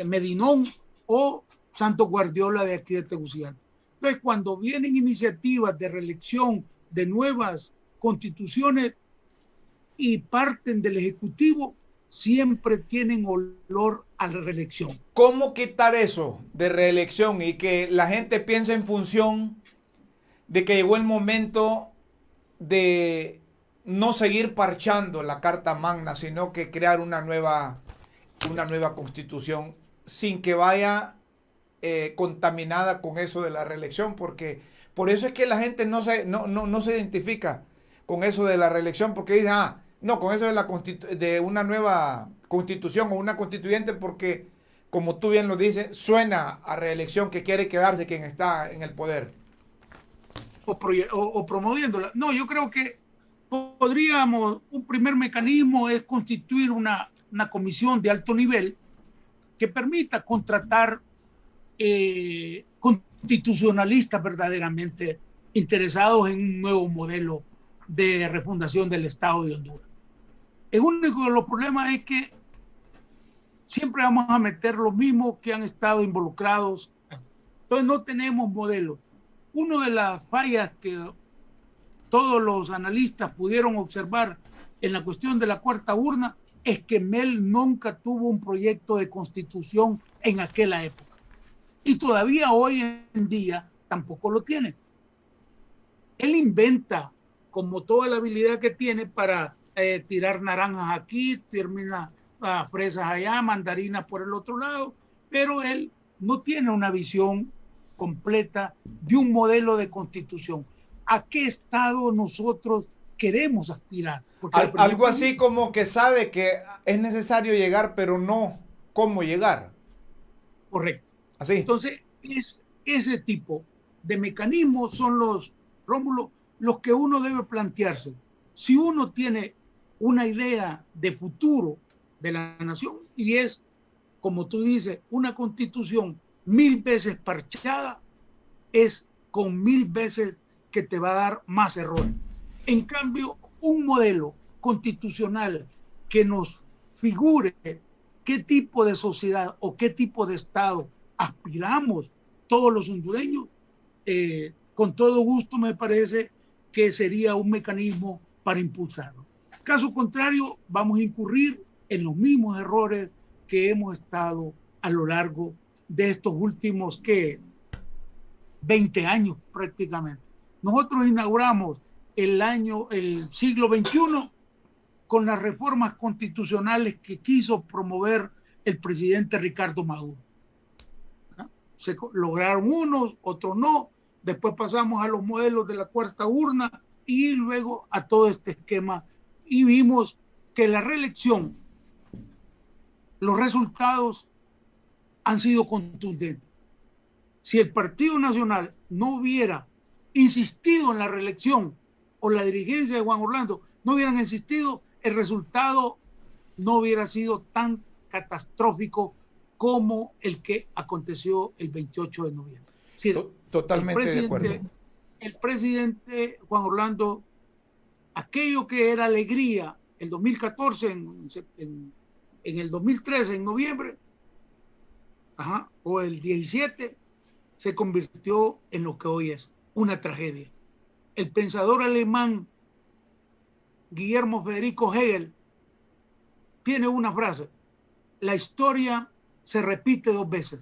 Medinón, o Santo Guardiola de aquí de Tegucigalpa. Entonces, cuando vienen iniciativas de reelección de nuevas constituciones y parten del Ejecutivo, siempre tienen olor a la reelección. ¿Cómo quitar eso de reelección y que la gente piense en función de que llegó el momento de no seguir parchando la Carta Magna, sino que crear una nueva constitución sin que vaya contaminada con eso de la reelección? Porque por eso es que la gente no se identifica con eso de la reelección, porque dice, no, con eso de una nueva constitución o una constituyente, porque, como tú bien lo dices, suena a reelección, que quiere quedarse quien está en el poder. O promoviéndola. No, yo creo que podríamos, un primer mecanismo es constituir una comisión de alto nivel que permita contratar constitucionalistas verdaderamente interesados en un nuevo modelo de refundación del Estado de Honduras. El único de los problemas es que siempre vamos a meter los mismos que han estado involucrados. Entonces no tenemos modelos. Una de las fallas que todos los analistas pudieron observar en la cuestión de la cuarta urna es que Mel nunca tuvo un proyecto de constitución en aquella época. Y todavía hoy en día tampoco lo tiene. Él inventa, como toda la habilidad que tiene, para tirar naranjas aquí, termina fresas allá, mandarinas por el otro lado, pero él no tiene una visión completa de un modelo de constitución. ¿A qué Estado nosotros queremos aspirar? Porque Algo así como que sabe que es necesario llegar, pero no cómo llegar. Correcto. Así. Entonces, ese tipo de mecanismos son Rómulo, los que uno debe plantearse. Si uno tiene una idea de futuro de la nación y es, como tú dices, una constitución 1000 veces parchada, es con 1000 veces que te va a dar más errores. En cambio, un modelo constitucional que nos figure qué tipo de sociedad o qué tipo de Estado aspiramos todos los hondureños, con todo gusto me parece que sería un mecanismo para impulsarlo. Caso contrario, vamos a incurrir en los mismos errores que hemos estado a lo largo de estos últimos 20 años prácticamente. Nosotros inauguramos el siglo XXI con las reformas constitucionales que quiso promover el presidente Ricardo Maduro. Se lograron unos, otros no. Después pasamos a los modelos de la cuarta urna y luego a todo este esquema. Y vimos que la reelección, los resultados han sido contundentes. Si el Partido Nacional no hubiera insistido en la reelección o la dirigencia de Juan Orlando no hubieran insistido, el resultado no hubiera sido tan catastrófico como el que aconteció el 28 de noviembre. Es decir, totalmente de acuerdo. El presidente Juan Orlando, aquello que era alegría el 2014, en el 2013, en noviembre, o el 17, se convirtió en lo que hoy es, una tragedia. El pensador alemán Guillermo Federico Hegel tiene una frase: la historia se repite 2 veces.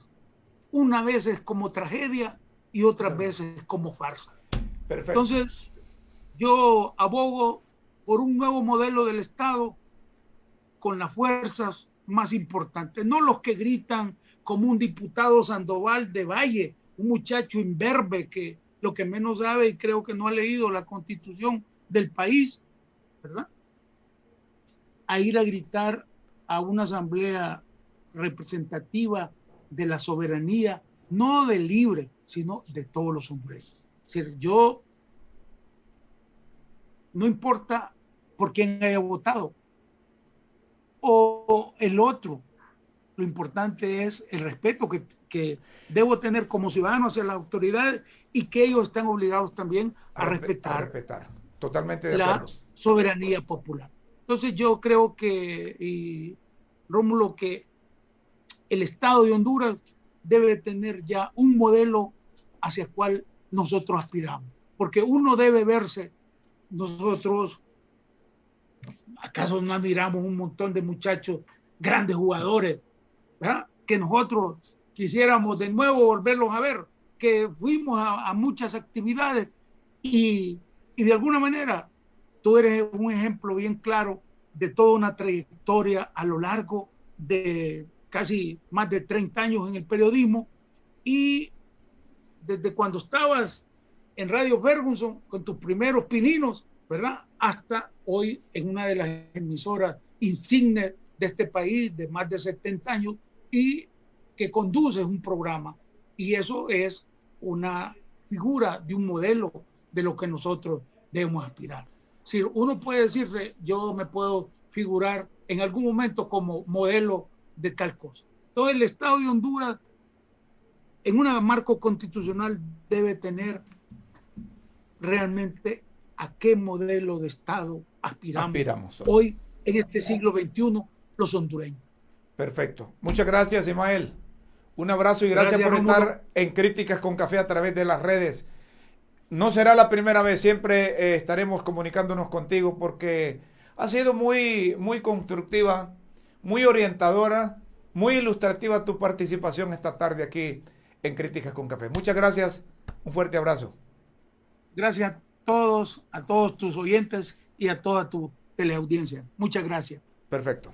Una vez es como tragedia y otras veces como farsa. Perfecto. Entonces, yo abogo por un nuevo modelo del Estado con las fuerzas más importantes, no los que gritan como un diputado Sandoval de Valle, un muchacho imberbe que lo que menos sabe y creo que no ha leído la Constitución del país, ¿verdad? A ir a gritar a una asamblea representativa de la soberanía, no del libre, sino de todos los hombres. Es decir, yo no importa por quién haya votado o el otro, lo importante es el respeto que debo tener como ciudadano hacia las autoridades y que ellos están obligados también a respetar. Totalmente de acuerdo. La soberanía popular. Entonces yo creo que, Rómulo, que el Estado de Honduras debe tener ya un modelo hacia el cual nosotros aspiramos. Porque uno debe verse, nosotros, ¿acaso no admiramos un montón de muchachos, grandes jugadores, ¿verdad? Que nosotros quisiéramos de nuevo volverlos a ver, que fuimos a muchas actividades y de alguna manera tú eres un ejemplo bien claro de toda una trayectoria a lo largo de casi más de 30 años en el periodismo y desde cuando estabas en Radio Ferguson con tus primeros pininos, ¿verdad? Hasta hoy en una de las emisoras insignes de este país de más de 70 años y que conduces un programa. Y eso es una figura de un modelo de lo que nosotros debemos aspirar. Si uno puede decirse, yo me puedo figurar en algún momento como modelo de tal cosa. Entonces el Estado de Honduras en un marco constitucional debe tener realmente a qué modelo de Estado aspiramos hoy en este siglo XXI los hondureños. Perfecto. Muchas gracias, Ismael. Un abrazo y gracias por Rómulo. estar en Críticas con Café a través de las redes. No será la primera vez, siempre estaremos comunicándonos contigo porque ha sido muy, muy constructiva, muy orientadora, muy ilustrativa tu participación esta tarde aquí en Críticas con Café. Muchas gracias, un fuerte abrazo. Gracias a todos tus oyentes y a toda tu teleaudiencia. Muchas gracias. Perfecto.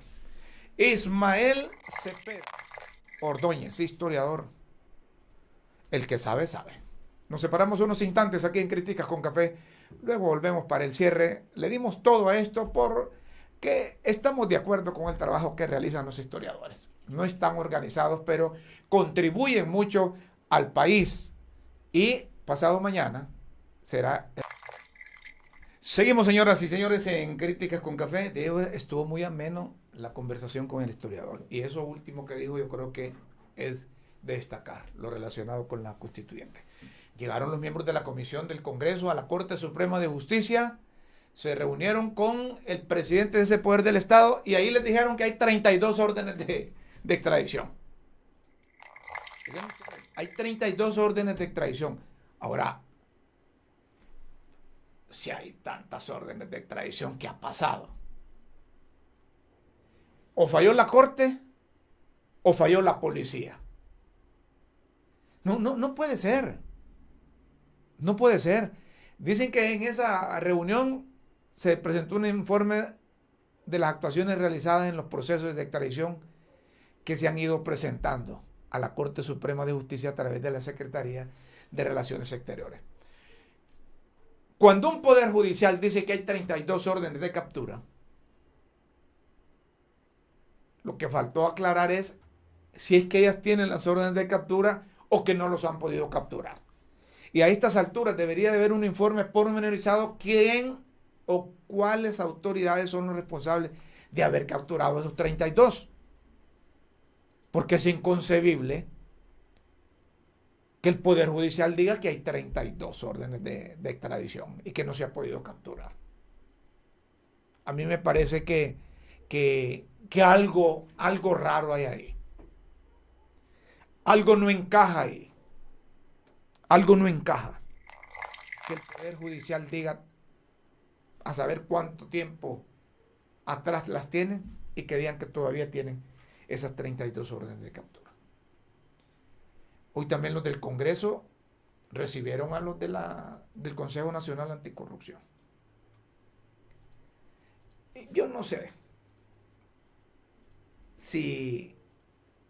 Ismael Cepeda Ordóñez, historiador. El que sabe, sabe. Nos separamos unos instantes aquí en Críticas con Café. Luego volvemos para el cierre. Le dimos todo a esto porque estamos de acuerdo con el trabajo que realizan los historiadores. No están organizados, pero contribuyen mucho al país. Y pasado mañana será... Seguimos, señoras y señores, en Críticas con Café. Estuvo muy ameno la conversación con el historiador. Y eso último que dijo yo creo que es de destacar, lo relacionado con la constituyente. Llegaron los miembros de la Comisión del Congreso a la Corte Suprema de Justicia, se reunieron con el presidente de ese poder del Estado y ahí les dijeron que hay 32 órdenes de extradición. Hay 32 órdenes de extradición. Ahora, si hay tantas órdenes de extradición, ¿qué ha pasado? O falló la Corte o falló la policía. No puede ser. No puede ser. Dicen que en esa reunión se presentó un informe de las actuaciones realizadas en los procesos de extradición que se han ido presentando a la Corte Suprema de Justicia a través de la Secretaría de Relaciones Exteriores. Cuando un poder judicial dice que hay 32 órdenes de captura, lo que faltó aclarar es si es que ellas tienen las órdenes de captura o que no los han podido capturar. Y a estas alturas debería de haber un informe pormenorizado quién o cuáles autoridades son los responsables de haber capturado esos 32. Porque es inconcebible que el Poder Judicial diga que hay 32 órdenes de extradición y que no se ha podido capturar. A mí me parece que algo raro hay ahí. Algo no encaja ahí. Algo no encaja. Que el Poder Judicial diga a saber cuánto tiempo atrás las tienen y que digan que todavía tienen esas 32 órdenes de captura. Hoy también los del Congreso recibieron a los del Consejo Nacional Anticorrupción. Yo no sé si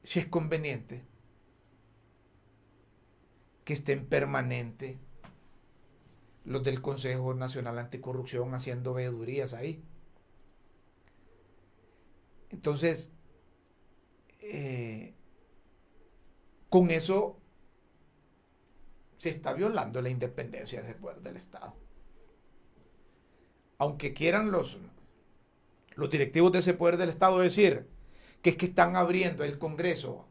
es conveniente que estén permanente los del Consejo Nacional Anticorrupción haciendo veedurías ahí. Entonces, con eso se está violando la independencia del poder del Estado. Aunque quieran los directivos de ese poder del Estado decir que es que están abriendo el Congreso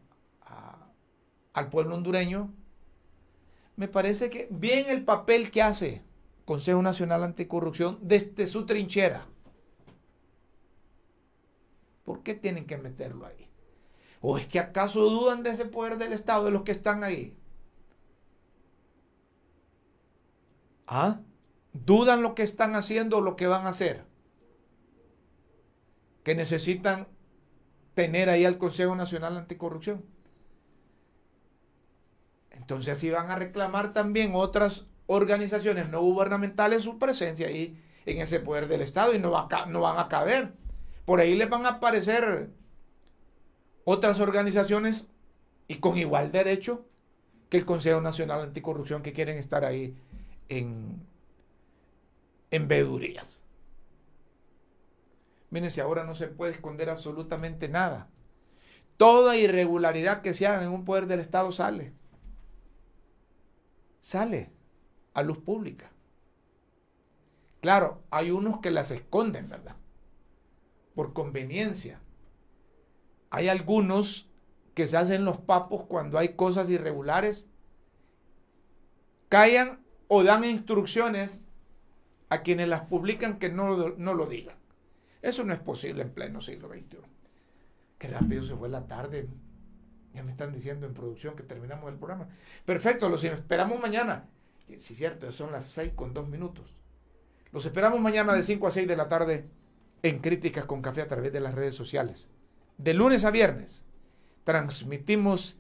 al pueblo hondureño, me parece que bien el papel que hace Consejo Nacional Anticorrupción desde su trinchera. ¿Por qué tienen que meterlo ahí? ¿O es que acaso dudan de ese poder del Estado, de los que están ahí? ¿Ah? ¿Dudan lo que están haciendo o lo que van a hacer? Que necesitan tener ahí al Consejo Nacional Anticorrupción. Entonces así van a reclamar también otras organizaciones no gubernamentales su presencia ahí en ese poder del Estado y no van a caber. Por ahí les van a aparecer otras organizaciones y con igual derecho que el Consejo Nacional Anticorrupción que quieren estar ahí en veedurías. Miren, si ahora no se puede esconder absolutamente nada. Toda irregularidad que se haga en un poder del Estado sale a luz pública. Claro, hay unos que las esconden, ¿verdad? Por conveniencia. Hay algunos que se hacen los papos cuando hay cosas irregulares, callan o dan instrucciones a quienes las publican que no lo digan. Eso no es posible en pleno siglo XXI. Qué rápido se fue la tarde. Ya me están diciendo en producción que terminamos el programa. Perfecto, los esperamos mañana. Sí, cierto, son las 6:02. Los esperamos mañana de 5 a 6 de la tarde en Críticas con Café a través de las redes sociales. De lunes a viernes transmitimos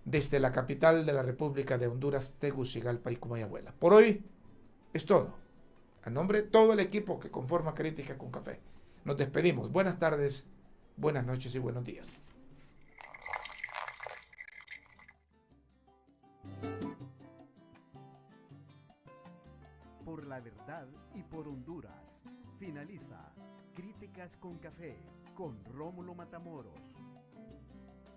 desde la capital de la República de Honduras, Tegucigalpa y Comayagüela. Por hoy es todo. A nombre de todo el equipo que conforma Crítica con Café, nos despedimos. Buenas tardes, buenas noches y buenos días. Por la verdad y por Honduras. Finaliza Críticas con Café con Rómulo Matamoros.